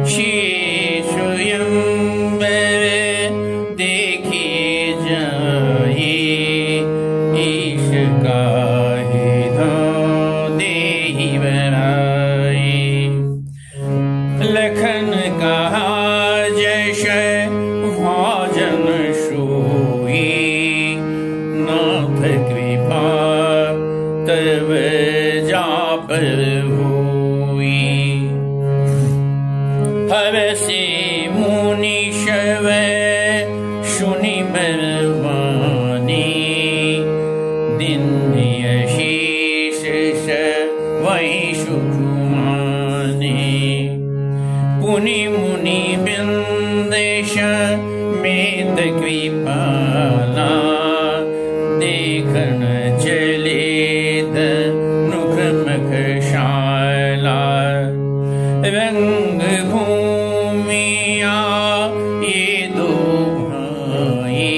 शीश स्वयंवर देखी जाई, ईश काहे धो देहि बराई। लखन कहा जश भोजन सोई, नाथ कृपा तब जापर हुई। हरसि मुनि शव सुनि बलवानी, दिन्य शीश वही सुख मानी। पुनि मुनि बिंदेश मेद कृपाला, देखन चले धनुख मखशाला। रंग भूमिया ये दो भाई,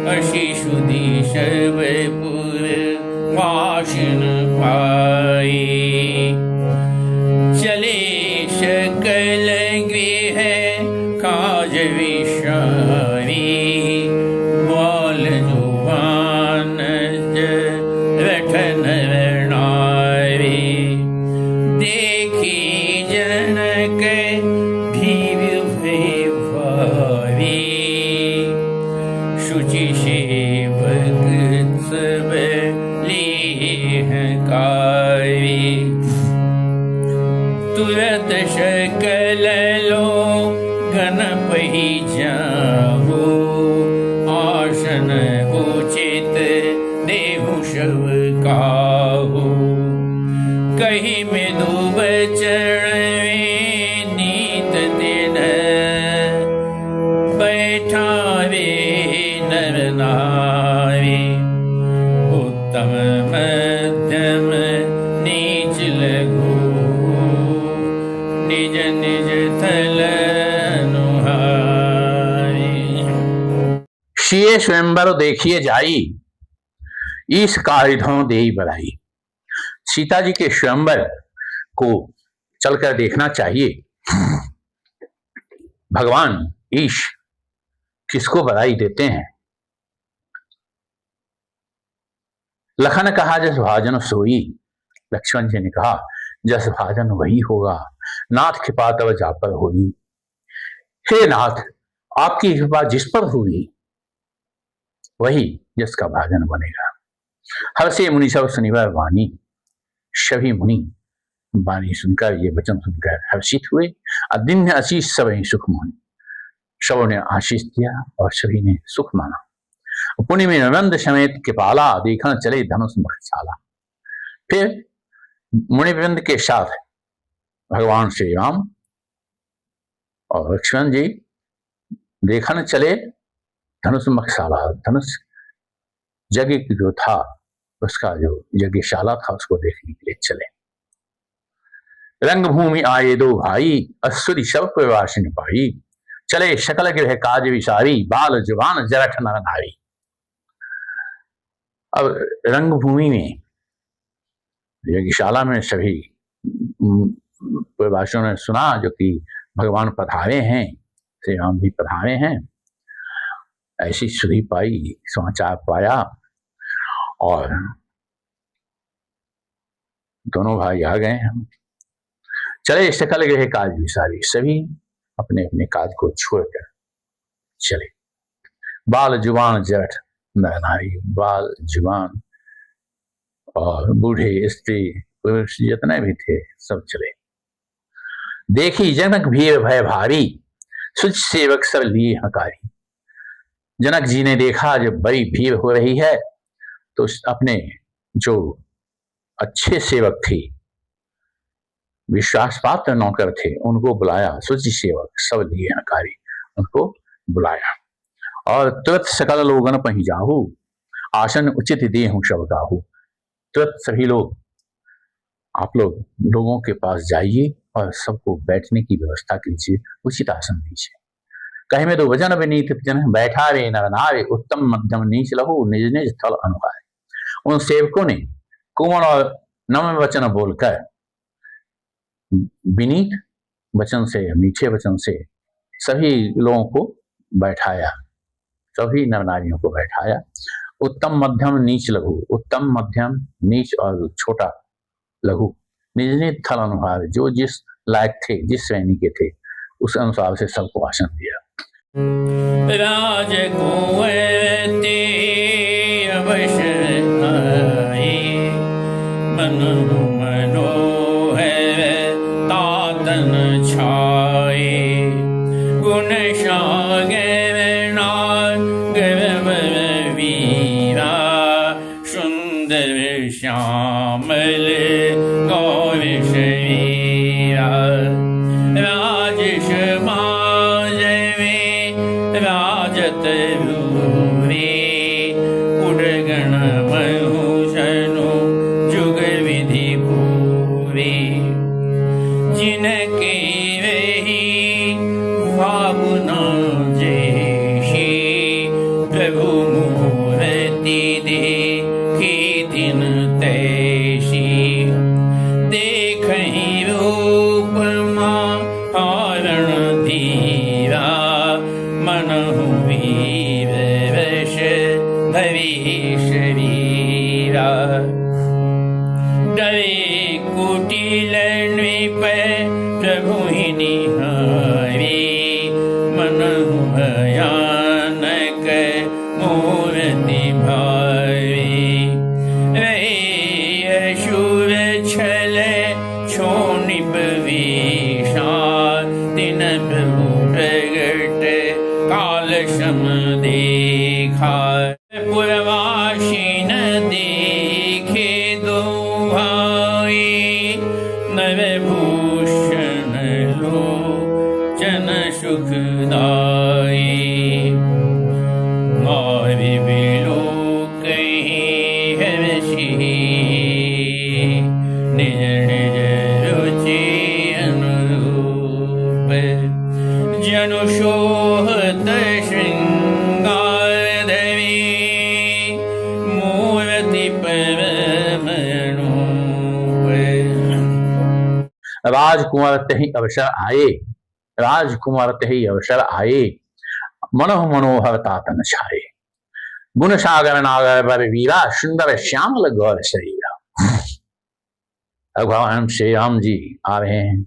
अशि सुधि सर्वपुर वासन पाई। चले सकल गृह काज विषारी, बाल जुबान रटन नारी। देखी जनक भीर भय भारी, शुचि सेवक सब लेहकारी। तुरत सकल लोगन पहि जाहु, आसन उचित देहु शव काहू। कही मृदु बचन नीत दिन, बैठावे नर नारी। उत्तम मध्यम नीच लघु, निज निज थल अनुहारी। सिए स्वयंवर देखिए जाई, ईश कारिधों देई बराई। सीता जी के स्वयंवर को चलकर देखना चाहिए। भगवान ईश किसको बधाई देते हैं। लखन कहा जस भाजन सोई, लक्ष्मण जी ने कहा जस भाजन वही होगा, नाथ कृपा तब जापर होई। हे नाथ, आपकी कृपा जिस पर हुई वही जिसका भाजन बनेगा। हर्षे मुनि सब सुनिवर वाणी, सभी मुनि वाणी सुनकर ये वचन सुनकर हर्षित हुए। अदिन्य आशीष सब सुख मोहन, सबों ने आशीष दिया और सभी ने सुख माना। पुण्य में नंद समेत कृपाला, देखना चले धनुष मखशाला। फिर मुनिवृंद के साथ भगवान श्री राम और लक्ष्मण जी देखने चले धनुष मखशाला। धनुष यज्ञ जो था उसका जो यज्ञशाला था उसको देखने के लिए चले। रंगभूमि आए दो भाई, असुरी सब प्रवासिन पाई। चले सकल गृह काज विसारी, बाल जुबान जरठ नर नारी। अब रंगभूमि में यज्ञशाला में सभी प्रवासियों ने सुना जो कि भगवान पधारे हैं, श्री राम भी पधारे हैं। ऐसी सुधी पाई, समाचार पाया और दोनों भाई आ गए। चले सकल गृह काज विसारी, सभी अपने अपने काज को छोड़कर चले। बाल जुबान जठ नर नारी, बाल जुबान और बूढ़े स्त्री पुरुष जितने भी थे सब चले। देखी जनक भीड़ भय भारी, सुच सेवक सब लिए हकारी। जनक जी ने देखा जब बड़ी भीड़ हो रही है तो अपने जो अच्छे सेवक थे, विश्वास पात्र नौकर थे, उनको बुलाया। सुचि सेवक सब लिए हकारी, उनको बुलाया और तुरंत सकल लोगन पहि जाहु, आसन उचित देहु सब गाहु। तुरंत सभी लोग, आप लोग लोगों के पास जाइए और सबको बैठने की व्यवस्था कीजिए, उचित आसन दीजिए। कहे में दो वजन विनीत जन, बैठा रे नर नारे, उत्तम मध्यम नीच लहु, निज निज स्थल अनुहार। उन सेवकों ने कोमल और नम्र वचन बोलकर विनीत वचन से, मीठे वचन से सभी लोगों को बैठाया, सभी नर नारियों को बैठाया। उत्तम मध्यम नीच लघु, उत्तम मध्यम नीच और छोटा लघु निज निज थल अनुसार, जो जिस लायक थे, जिस श्रेणी के थे, उस अनुसार से सबको भाषण दिया। राजकुंवर ते अवसर आए, मन मनोहर तातन छाए, गुण सागर नागर वीरा, सुंदर श्यामल गौर शरीरा। राज समाज में राजत रूरे, उड़गण महुषनु जुग विधि पूरे, जिनके रही भावना जैसी, प्रभु मूर्ति देखी दिन तैसी। देखहि रूप महारण धीरा, मनहु वीर वश भवे शरीरा। डरे कुटिल नृप प्रभु ही निहारे, मनहु भयानक मूर्ति भावे। रहे असुर छल क्षोणिप वेशा, तिन प्रभु प्रगट काल सम देखा। पुरवासी न देखे दो भाई, नर भूषण लोचन सुखदाई। गौरी बिलोकहि हर्षि, निज निज रुचि अनुरूप। जनु शोभत श्रृंगार धरि, मूर्ति परम अनूप। राजकुमार तहि अवसर आए, राजकुमार तहि अवसर आए, मनोह मनोहर तातन छाए। गुण सागर नागर बर वीरा, सुंदर श्यामल गौर शरीरा। भगवान श्री राम जी आ रहे हैं।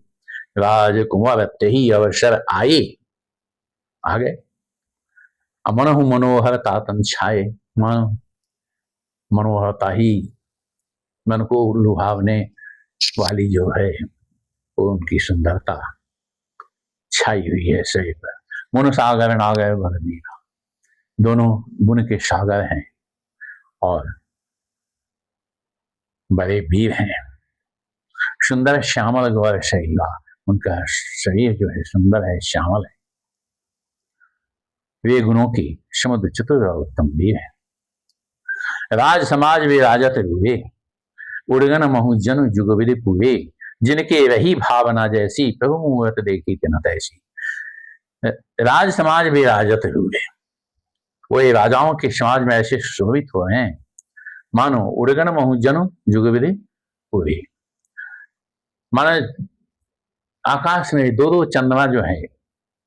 राजकुमार तहि अवसर आए, आ गए। मनोह मनोहर तातन छाए, मन मनोहरता ही, मन को लुभावने वाली जो है वो उनकी सुंदरता छाई हुई है शरीर पर। गुण सागर नागर बर वीरा, दोनों गुण के सागर हैं और बड़े वीर हैं। सुंदर श्यामल गौर शरीरा, उनका शरीर जो है सुंदर है, श्यामल है। वे गुणों की समुद्र चतुर और उत्तम वीर है। राज समाज वे राजत रूवे, उड़गन महु जनु जुग विधि पूरे, जिनके रही भावना जैसी, प्रभु मूर्त देखी तिन तैसी। राज समाज वे राजत रूवे, वो ये राजाओं के समाज में ऐसे शोभित हुए हैं मानो उड़गन महु जनु जुग विधि पूरे। मानो आकाश में दो दो चंद्रमा जो है,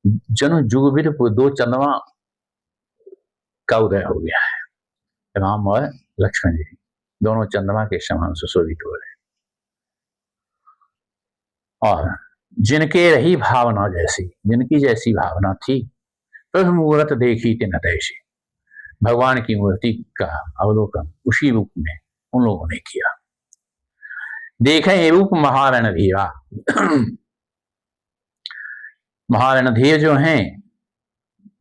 जनु जुग विधि, दो चंद्रमा का उदय हो गया है। राम और लक्ष्मण जी दोनों चंद्रमा के समान सुशोभित हो रहे। और जिनके रही भावना जैसी, जिनकी जैसी भावना थी, प्रभु मूर्त देखी तिन तैसी, भगवान की मूर्ति का अवलोकन उसी रूप में उन लोगों ने किया। देखें रूप महारणधीरा, महारणधीर जो हैं,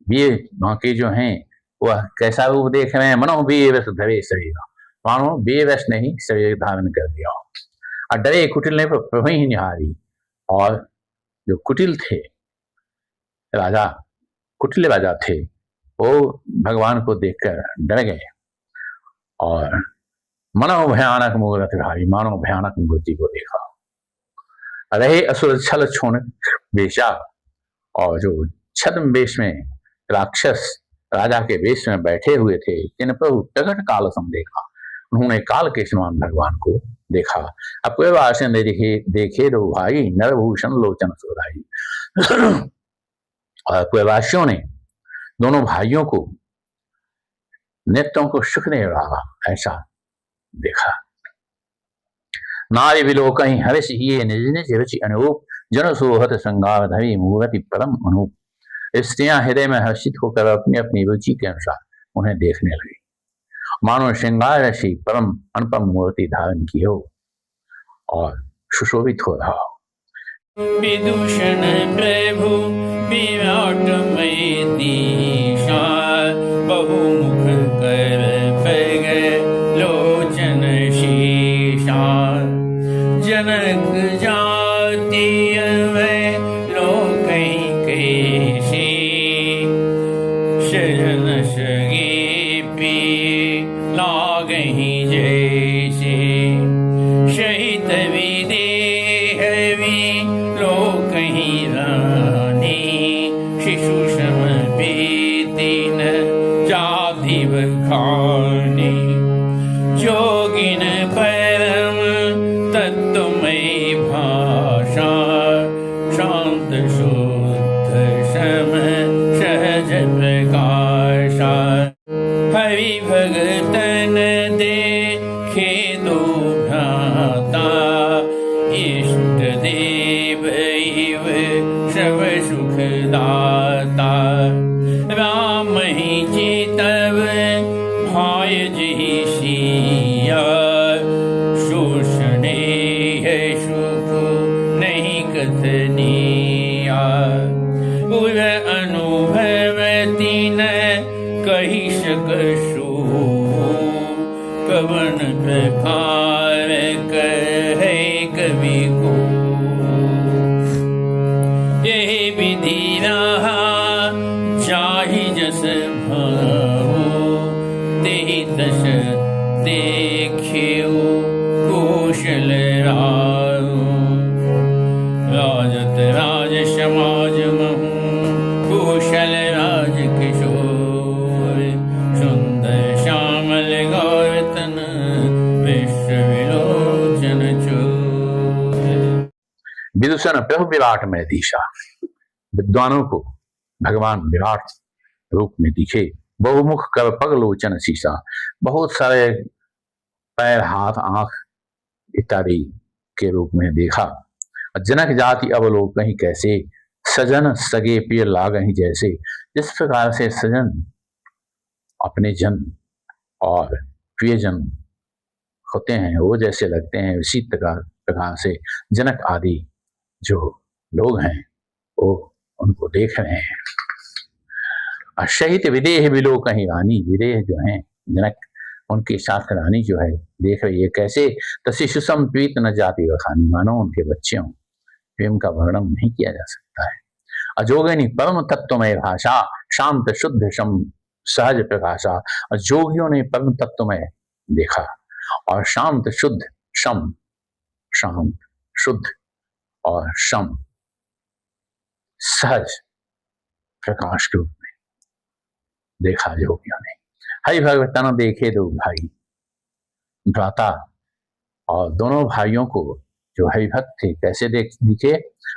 वीर वहां के जो हैं, वह कैसा रूप देख रहे हैं। मनो वीर रस धरे शरीर, मानो वीर रस ने ही शरीर धारण कर दिया। और डरे कुटिल ने प्रभु ही निहारी, और जो कुटिल थे राजा, कुटिल राजा थे, वो भगवान को देखकर डर गए और मनो भयानक मूर्ति भाई, मानो भयानक मूर्ति को देखा। रहे असुर छल छोण वेशा, और जो छद्म वेश में राक्षस राजा के वेश में बैठे हुए थे, जिन प्रभु प्रकट काल सम देखा, उन्होंने काल के समान भगवान को देखा। अब कोई वास ने देखे दो भाई, नरभूषण लोचन सुधाई। और कुवासियों ने दोनों भाइयों को नेत्रों को सुख दे रहा ऐसा देखा। नारी विलोक हर्ष ये निज निज रुचि अनुरूप, जन सोहत श्रृंगार धवी मूर्ति परम अनूप। स्त्रियां हृदय में हर्षित होकर अपनी अपनी रुचि के अनुसार उन्हें देखने लगी, मानो श्रृंगार ऋषि परम अनुपम मूर्ति धारण की हो और सुशोभित हो रहा हो। विदूषण प्रभु विराटमय दिशा, बहुमुख कर पग लोचन शीशा। जनक जाति में लोकहि कैसी, सजन सगे पी लागहि जैसे। सहित विदेह लोकहि रानी, शिशु सम पीति न जाति बखानी। जोगिन परम तत्वमयी भाषा, शांत शुद्ध सम सहज प्रकाशा। हरि भगतन देखे दो भ्राता, इष्ट देव इव सब सुख दाता। राम ही चितव भाय जहि सिया, शोषणे है सुख नहीं कथनिया। उर अनुभवती न कही सकसु, कवन प्रकार कहे कवि को। यही विधि रहा जाहि जस भावो, तेहि तस देखियो कौशल राव। राजत राज समाज महु, कौशल राज किशोर। सुंदर श्यामल गौरतन, विश्व विलोचन चोर। विदूषण प्रभु विराट में दिशा, विद्वानों को भगवान विराट रूप में दिखे। बहुमुख कर पग लोचन शीशा, बहुत सारे पैर हाथ आंख इत्यादि के रूप में देखा। जनक जाति अवलोकहि कैसे, सजन सगे प्रिय लागहि जैसे। जिस प्रकार से सजन अपने जन और प्रियजन होते हैं वो जैसे लगते हैं, उसी प्रकार से जनक आदि जो लोग हैं वो उनको देख रहे हैं। सहित विदेह विलोकहि रानी, विदेह जो हैं जनक उनके साथ रानी जो है देख रही है। कैसे, तसी सुषम प्रीत न जाति बखानी, मानो उनके बच्चे हों। प्रेम का वर्णन नहीं किया जा सकता है। अजोगिनी परम तत्वमय भाषा, शांत शुद्ध शम सहज प्रकाशा। और जोगियों ने परम तत्वमय देखा और शांत शुद्ध शम, शांत शुद्ध और शम सहज प्रकाश के रूप में देखा जोगियों ने। हरि भगवतन देखे दो भाई, भ्राता और दोनों भाइयों को जो हरिभक्त थे कैसे दिखे।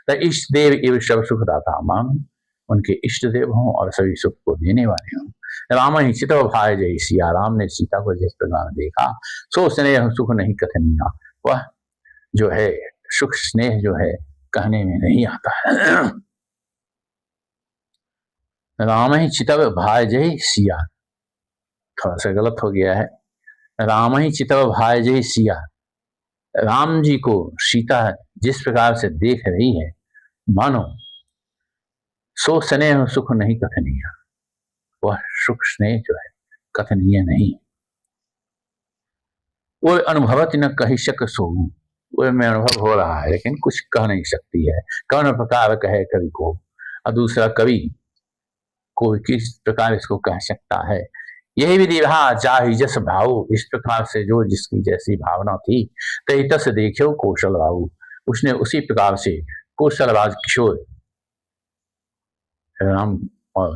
तो इष्ट देव एवं सब सुखदाता, मान उनके इष्ट देव हों और सभी सुख को देने वाले हों। राम ही चितव भाई जय सिया, राम ने सीता को जिस प्रकार देखा सो स्नेह सुख नहीं कथनीय। वह जो है सुख स्नेह जो है कहने में नहीं आता है। राम ही चितव भाई जय सिया, थोड़ा सा गलत हो गया है। राम ही चितव भाई जय सिया, राम जी को सीता जिस प्रकार से देख रही है मानो सो स्नेह सुख नहीं कथनीय, वह सुख स्नेह जो है कथनीय नहीं। वो अनुभवत न कही शक सो, वो में अनुभव हो रहा है लेकिन कुछ कह नहीं सकती है। कौन प्रकार कहे कवि को, और दूसरा कवि को किस प्रकार इसको कह सकता है। यही विधि रहा जाहि जस भाव, इस प्रकार से जो जिसकी जैसी भावना थी तही तस देखो कौशल राहु, उसने उसी प्रकार से कौशल राज किशोर राम और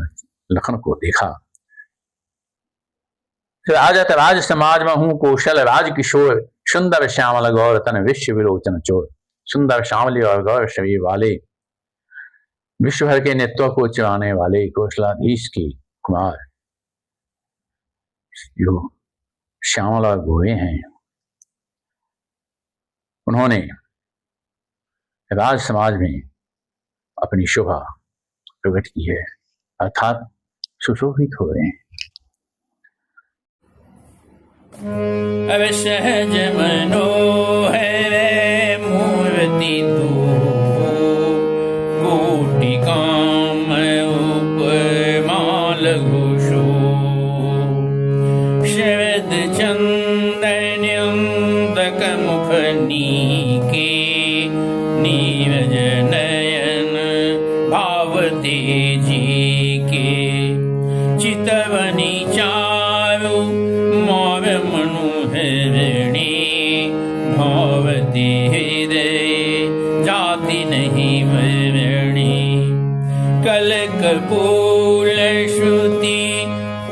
लखन को देखा। राजत राज समाज में हूँ कौशल राज किशोर, सुंदर श्यामल गौर तन विश्व विलोचन चोर। सुंदर श्यामली और गौर शरीर वाले, विश्व भर के नेत्रों को चुराने वाले कौशलाधीश के कुमार जो श्यामल और गोरे हैं, उन्होंने राज समाज में अपनी शोभा प्रकट की है, अर्थात सुशोभित हो रहे हैं। अब सहज मनोहर मूर्ति तू, कोटि काम उपमा लघु शो। शरद चंदन्यंदक मुख नीके, नीरज नयन भावते जी के। चितवनी चारु मोर मनोहरणी, भावती हृदय जाति नहीं वर्णी। कल कपूल श्रुति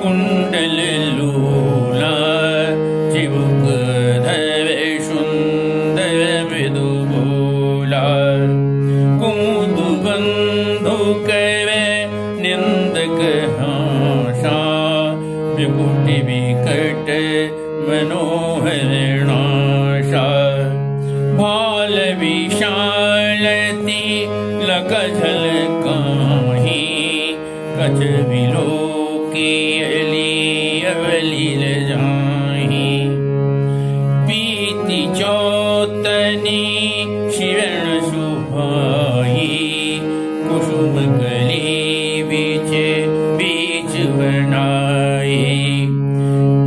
कुंडल लूला, चिबुक धर सुंदर मृदु बोला। कुमुद बंधु करे निंदक हासा, विकुटि विकट मनोहर नाशा। भाल विशालती लक झलकाहि, कछ विलोकी अली अवलील जाहि। पीति चौतनी शिरण सुभाई, कुसुम कली बीच बीच बनाई।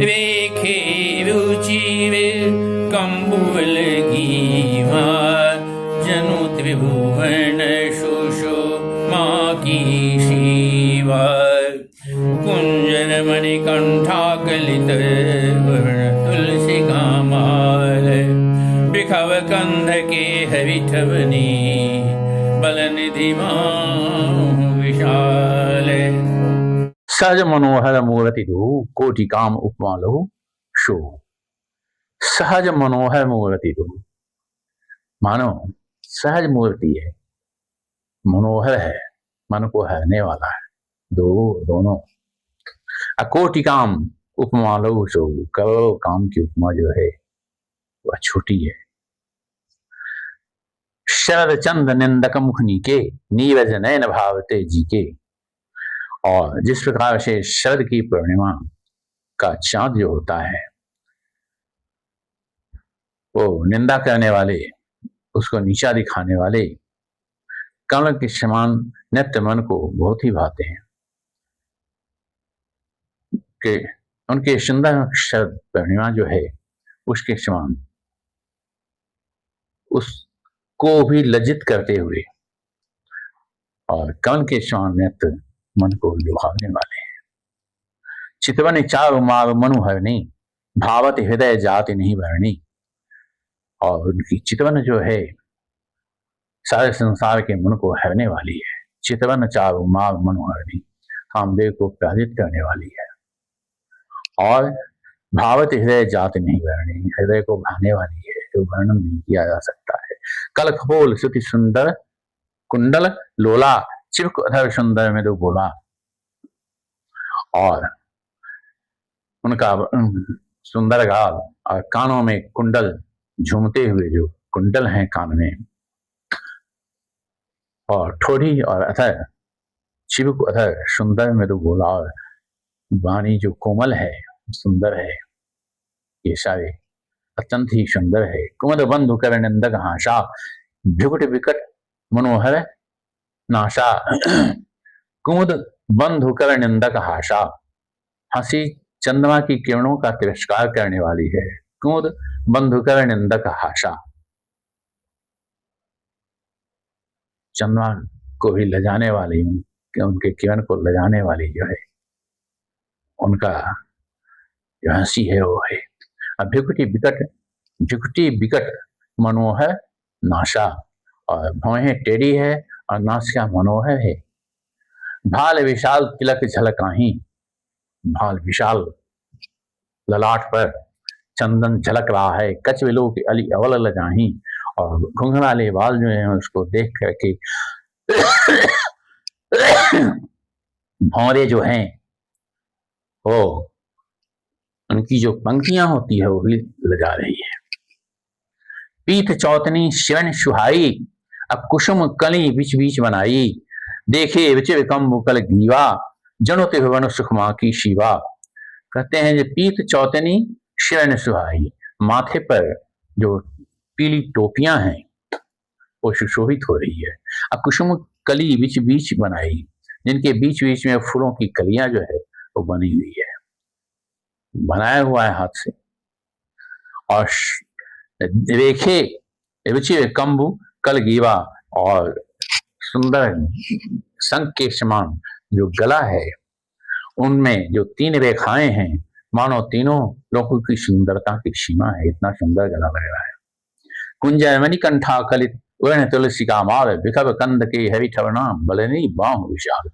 रेखे रुचि कंबुल गीवा, जनु त्रिभुवन सुषमा की शिवा। कुंजर मणिकंठा कलित वर्ण तुलसी का माल, बिखव कंध के हरिठवनी, बल निधि विशाल। सहज मनोहर मूर्ति दो, कोटि काम उपमा लहु शो। सहज मनोहर मूर्ति दो, मानो सहज मूर्ति है, मनोहर है, मन को हरने वाला है। दोनों अकोटि काम उपमा लहु शो, करोड़ों काम की उपमा जो है वह छोटी है। शरद चंद निंदक मुख नीके, नीरज नयन भावते जी के। और जिस प्रकार से शरद की पूर्णिमा का चांद जो होता है, वो निंदा करने वाले, उसको नीचा दिखाने वाले कमल के समान नित्य मन को बहुत ही भाते हैं, कि उनके सुंदर शरद पूर्णिमा जो है उसके समान उसको भी लज्जित करते हुए और कमल के समान नित्य मन को लुभाने वाले हैं। चितवन चारु मार मनुहरणी, भावत हृदय जाति नहीं भरणी। और उनकी चितवन जो है सारे संसार के मन को हरने वाली है। चितवन चारु मार मनुहरणी, कामदेव को पराजित करने वाली है। और भावत हृदय जाति नहीं भरणी, हृदय को भाने वाली है, जो वर्णन नहीं किया जा सकता है। कल खपोल सुति सुंदर कुंडल लोला, चिपक अधर सुंदर मृदु बोला। और उनका सुंदर गाल और कानों में कुंडल, झूमते हुए जो कुंडल हैं कान में, और ठोड़ी और अधर, चिबुक अधर सुंदर मृदु बोला। और वाणी जो कोमल है, सुंदर है, ये सारे अत्यंत ही सुंदर है। कुमद बंधु कर निंदक हाशा, भ्युकुट विकट मनोहर नाशा। कुमुद बंधु कर निंदक हाशा, हंसी चंद्रमा की किरणों का तिरस्कार करने वाली है। कुमुद बंधु कर निंदक हाशा, चंद्रमा को भी लजाने वाली, उनके किरण को लजाने वाली जो है, उनका जो हंसी है वो है। भ्युकुटी विकट मनोहर नाशा, और भौहें टेढ़ी है और नासिका मनोहर है। भाल विशाल तिलक झलकाही, भाल विशाल ललाट पर चंदन झलक रहा है, कच विलो के अली अवल लजाही, और घुंघराले बाल जो है उसको देख करके भौरे जो हैं वो उनकी जो पंक्तियां होती है वो भी लजा रही है। पीठ चौतनी शिवन सुहाई, अब कुसुम कली बीच बीच बनाई, देखे विच विकम मुकल गीवा, जनो ते भवन सुखमा की शिवा। कहते हैं जो पीठ चौतनी शिवन सुहाई, माथे पर जो पीली टोपियां हैं वो सुशोभित हो रही है। अब कुसुम कली बीच बीच बनाई, जिनके बीच बीच में फूलों की कलियां जो है वो बनी हुई है, बनाया हुआ है हाथ से। और रेखे रुचि कंबु कल गीवा, और सुंदर शंख के समान जो गला है उनमें जो 3 रेखाएं हैं, मानो तीनों लोगों की सुंदरता की सीमा है, इतना सुंदर गला लग रहा है। कुंजय मणिकंठा कलित वर्ण तुलसी का माल, विखब कंद के हरि ठवना बलनी बाह विशाल।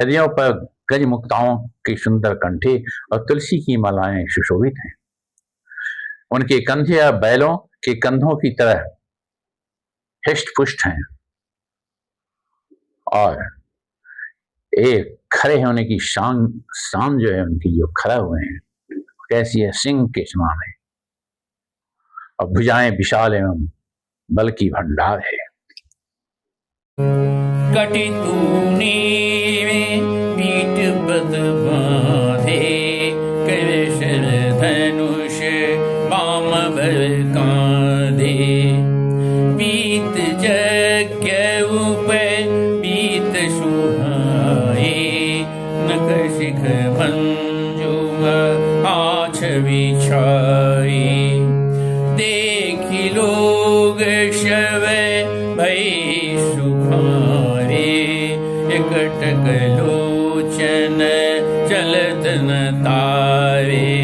हृदयों पर गज मुक्ताओं के सुंदर कंठे और तुलसी की मालाएं सुशोभित हैं। उनके कंधे या बैलों के कंधों की तरह हिष्ट पुष्ट हैं, और एक खड़े होने की शान जो है उनकी, जो खड़ा हुए हैं कैसी है, सिंह के समान है, और भुजाएं विशाल एवं बल की भंडार है। कटि तूने पीठ बद बांधे, कवशर धनुष बाम भर कांधे, पीत यज्ञ ऊपर पीत सुहाए, नख शिख मंजुम आछ बिछाए, देखि लोग शव भई सुखारे, एकटक लोचन चलत न तारे,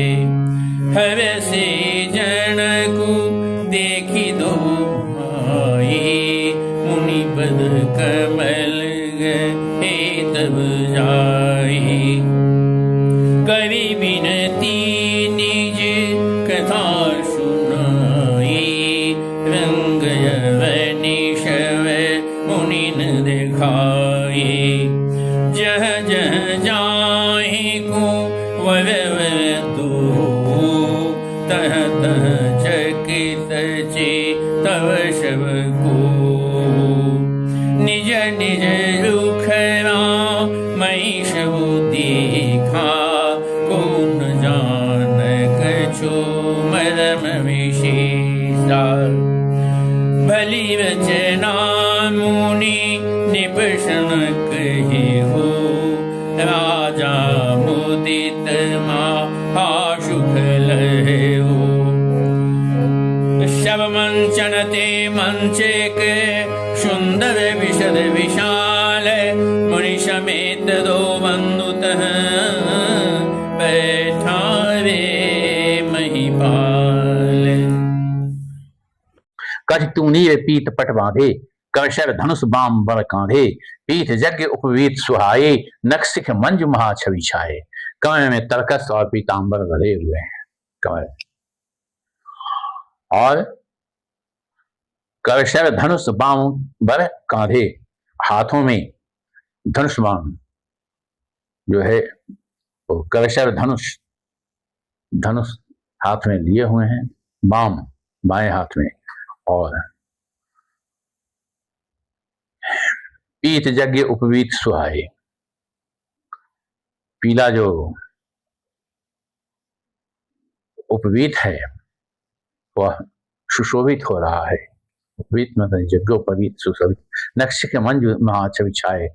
हवे से जनकु देखि दो भाई, मुनि पद कमल हे तब जाई, कवि बिनती निज कथा सुनाई, रंग यवनि शव मुनिन दिखाई, जह जह जाहि को वर दो, तह तह चकित चे तव शव को, निज निज रुखरा मई शव देखा, को न जान कछु मरम विशेषा, भली रचना मुनि निपशन कहे हो, राजा मुदित महाशुख लहे हो, शव मंचन ते मंचे के सुंदर विशद विशाल, मुनि समेत दो बंधुतः बैठा रे महिपाल। कछ तूनीर पीत पट बांधे, कवशर धनुष बाम बड़ कांधे, पीठ यज्ञ उपवीत सुहाए, नक्सिख मंजु महा छवि छाए। कमर में तरकस और पीतांबर भरे हुए हैं, कमर और कवशर धनुष बाम बड़ कांधे, हाथों में धनुष बाम जो है वो कवशर धनुष हाथ में लिए हुए हैं, बाम बाएं हाथ में, और पीत यज्ञ उपवीत सुहाए, पीला जो उपवीत है वह सुशोभित हो रहा है। उपवीत मतलब यज्ञोपवीत सुशोभित, नक्श के मंजु महाछवि छाए,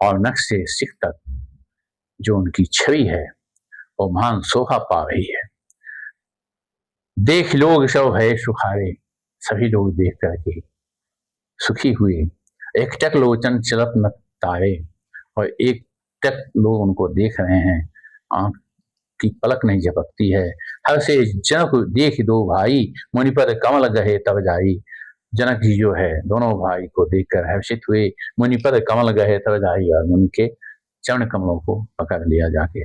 और नक्श से सिख तक जो उनकी छवि है वो महान शोभा पा रही है। देख लोग सब है सुखारे, सभी लोग देख करके सुखी हुए, एकटक लोचन चलत न तारे, और एक टक लोग उनको देख रहे हैं, आंख की पलक नहीं झपकती है। हर से जनक देख दो भाई, मुनिपद कमल गहे तब जाई। जनक जी जो है दोनों भाई को देखकर हर्षित हुए, मुनिपद कमल गहे तब जाई, और मुनि के चरण कमलों को पकड़ लिया जाके।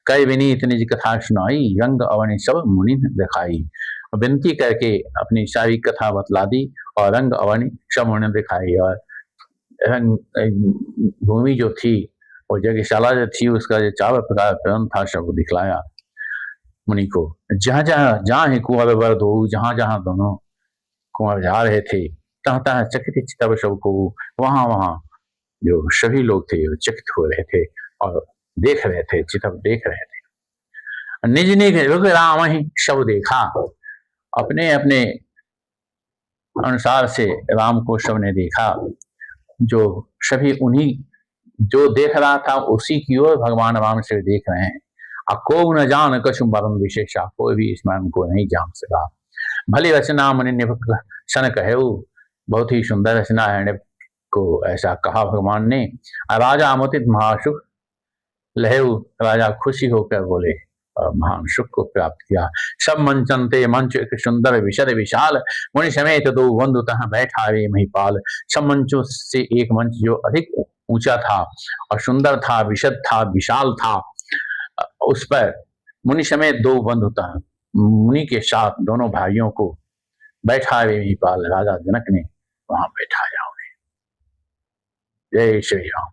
कई विनीत निज कथा सुनाई, रंग अवनि सब मुनि दिखाई। और विनती करके अपनी सारी कथा बतला दी और रंग अवनि सब मुनि दिखाई। और भूमि जो थी और यज्ञशाला जो थी उसका जो चारों प्रकार प्रबंध था सब दिखलाया मुनि को। जहां जहां ही कुंवर वर दो, जहां जहां दोनों कुंवर जा रहे थे, तहां तहां चकित चितव सबको, वहां वहां जो सभी लोग थे वो चकित हो रहे थे और देख रहे थे, चितव देख रहे थे। निज निज रुक राम ही सब देखा, अपने अपने अनुसार से राम को सबने देखा। जो सभी उन्हीं जो देख रहा था उसी की ओर भगवान राम से देख रहे हैं। को न जान कछु मर्म विशेषा, कोई भी इस मर्म को नहीं जान सका। भली रचना मुनि निभक सन कहे, बहुत ही सुंदर रचना है को ऐसा कहा भगवान ने। राजा अमुदित महासुख लहेऊ, राजा खुशी होकर बोले और महान सुख को प्राप्त किया। सब मंचनते मंच एक सुंदर विशद विशाल, मुनि समेत दो बंधु तहाँ बैठा रे महिपाल। सब मंचों से एक मंच जो अधिक ऊंचा था और सुंदर था, विशद था, विशाल था, उस पर मुनि समेत दो बंधु तहाँ, मुनि के साथ दोनों भाइयों को बैठा रे महिपाल, राजा जनक ने वहां बैठाया। जय श्री राम।